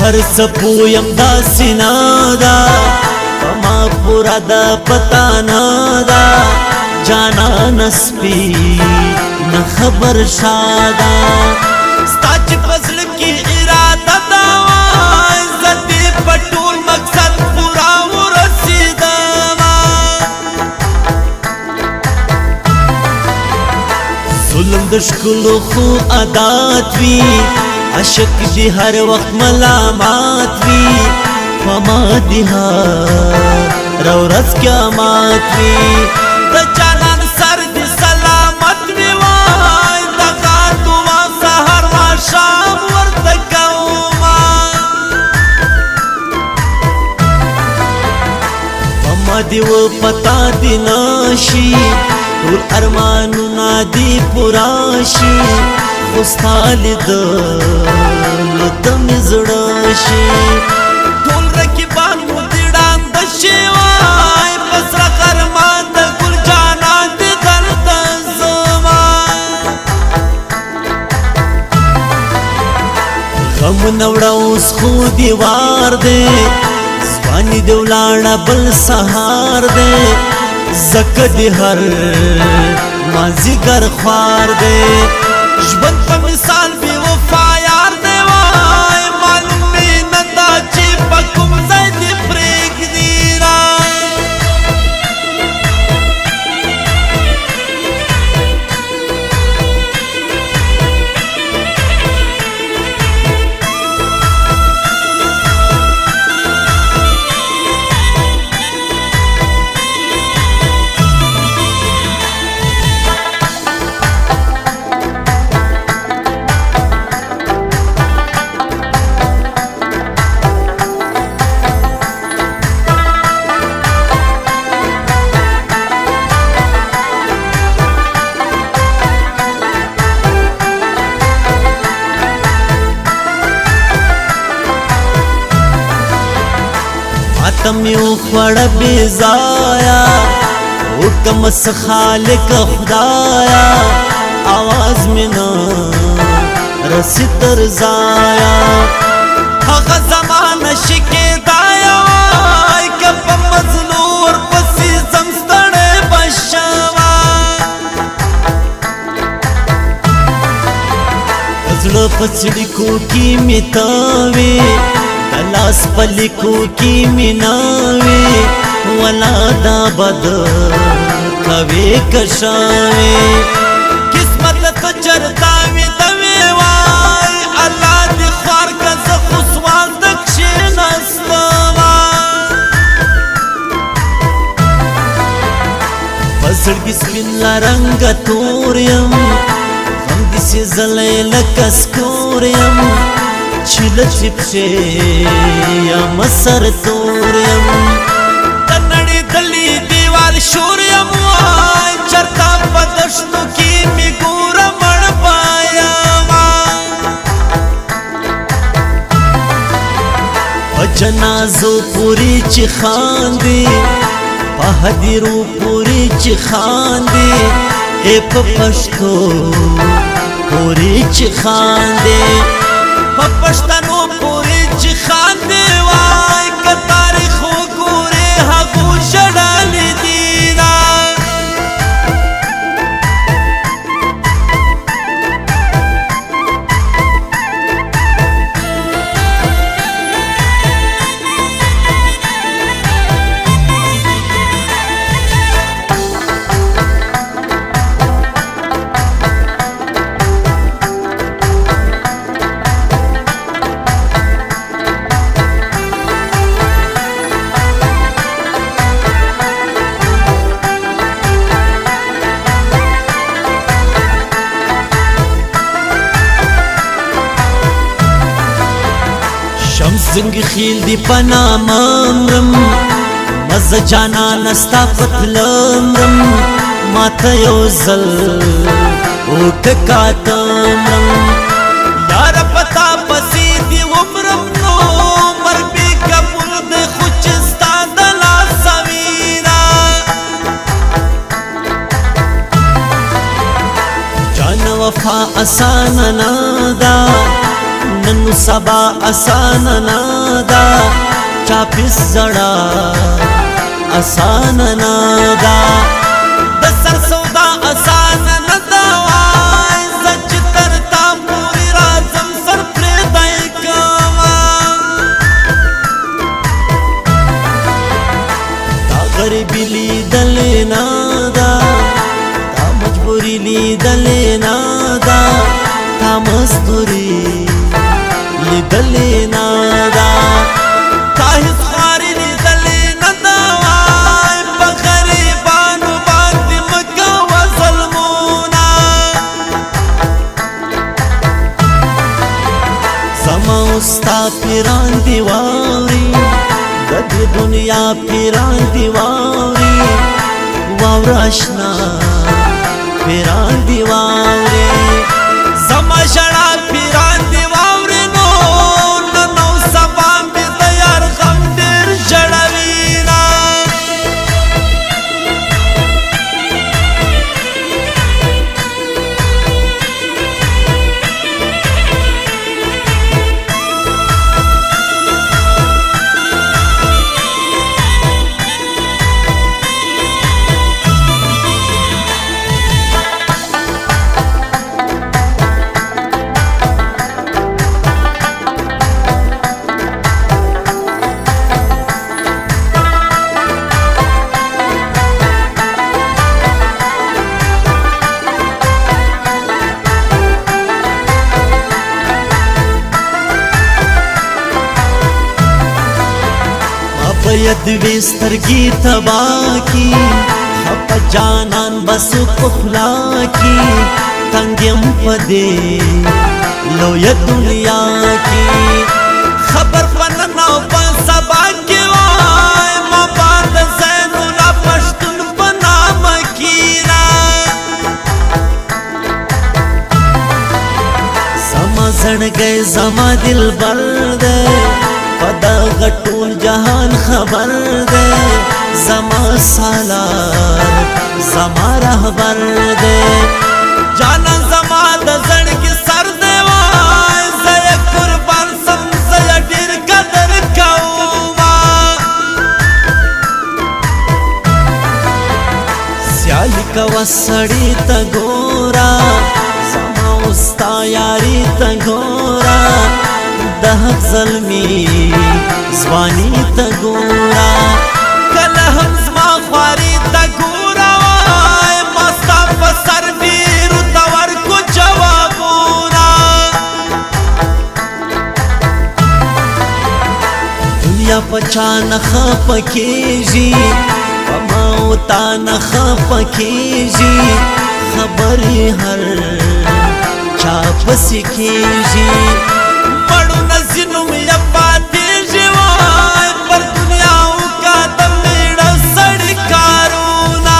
هر سپویم دا سینادا ما پورا دا پتا نادا جانا نسپی نہ خبر شادا ستاچ فضل کی ارادہ داوا عزتی پٹول مقصد پورا ورسیداوا ظلم دشکلو خو عادات وی عشق دی ہر وقت ملامات وی فما دیہا رو رز کیا مات وی دا جانان سر دی سلامت وی وائی دا غاتو وا سہر وا شام ورتکوما فما دیو پتا دی ناشی طول ارمانو نادی پراشی خوستال دلتم زڑاشی طول رکبان مدیران دشیوائی پس رقرمان دا گل جانان دی درد زمان غم نوڑا اس خودی وار دے زبانی دولانا بل سہار دے زک دی ہر مازی گر خوار دے جبن پا مثال بھی وفا یار دے وائی معلوم بھی ندا چی پا کم زیدی پریک دیرا ماتم یو خوڑ بیزایا حکم اس خالق خدایا آواز میں نا رسی ترزایا حق زمان شکی دایا وائی کب مظلور پسی زمستڑے بشاوا ازڑ پسڑی کو کی متاوی دلاس پلکو کی مناوی ولا دا بد کوي کشاوی قسمت تو چرتاوی دوی وای الله دی خوار کز خسوان دکشی نستوا بزرگی سپین لرنگ توریم غم دیسی زلیل کسکوریم چل چپشے یا مسر توریم تنڑی دلی دیوال شوریم وائی چرتا پدشتو کی می گورا مڑ پایا جنازو پوری چی خاندی پہدیرو پوری چی خاندی اے پشتو پوری چی خاندی پشتنو پوری چی خاندی وائی که تاریخو گوری حقو شڑالی دینا زنگ خیل دی پنا مامرم مز جانا نستا پتلمرم ماتا یوزل اوٹکا تمرم یار پتا پسی دی عمرم نو مر بی کبول دی خوچستا دلا سویرا جان وفا آسان نادا نن سبا آسان نادا چاپس زڑا آسان نادا دسر سودا آسان نادا وای سچ ترتا پوری رازم سر پریدائی کاما تا غریبی لی دلی نادا تا مجبوری لی دلی نادا تا مزدوری لیدلی نادا تا هیڅ خواری لیدلی ندا وای په غریبانو باندې مکوه ظلمونه زما ستا پیران دی واوري د دې دنیا پیران دی واوري واوره اشنا پیران دی واوري زما ژړا پیران دی واوري نو نو سبا مې د یار غم ډېر ژړوي باید وی سترګې تبا کی خپ جانان بس پخلا کی تنگم پدې لوی دنیا کی خبر پننا په سبا کی وای ما باد زین الله پښتون په نام کینا سما زړګي زما دل بر دے پدا غټول جهان خبر دے زما سالار زما رهبر دے جانا زما د زړګي سر دے وای زې قربان سم زې ډیر قدر کوما سیالی کا وسړی تا ګورا زما استا یاری تا ګورا دهق ظلمی زوانی تا گورا کل هم زما خواری تا گورا وای مستا پسر دیرو تور کو جوابونا دنیا پچا نخپ کیجی وماو تا نخپ کیجی خبری هر چاپس کیجی پڑو نزنم یا پاتی جوائے پر دنیاوں کا دمیڑا سڑکارونا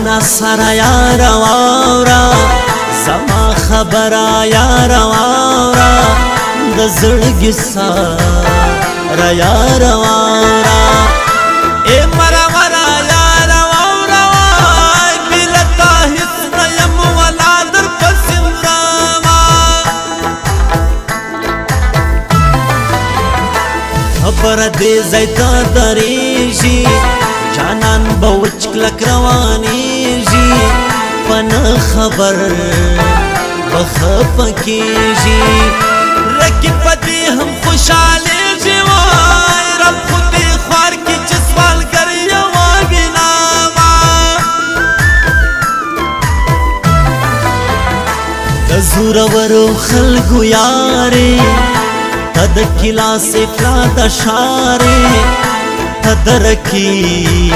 نصر یار واورا زما خبره یار واورا د زړګي سار یار واورا اے مرا مرا یار واورا بلتا هیڅ نه یم ولا در پسندما خبر دې زیتا دریږي جانان بوچ کلک روانیږي پن خبر بخپ کیږي رکی پدې هم خوشالیږي وای رب خو دې خوار کې چې سوال کوي یو بناما د زورورو خلکو یارې تد کلا سے فلا د شارې تدرکی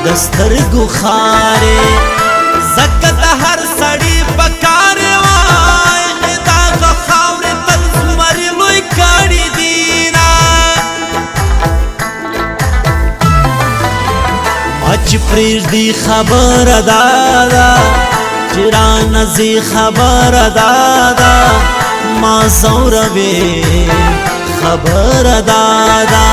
دسترگو خاره زکت هر سڑی پکاره وای داغ خاور تل زمری لوی کاری دینا اچ پریش دی خبر دادا چران زی خبر دادا ما زور بی خبر دادا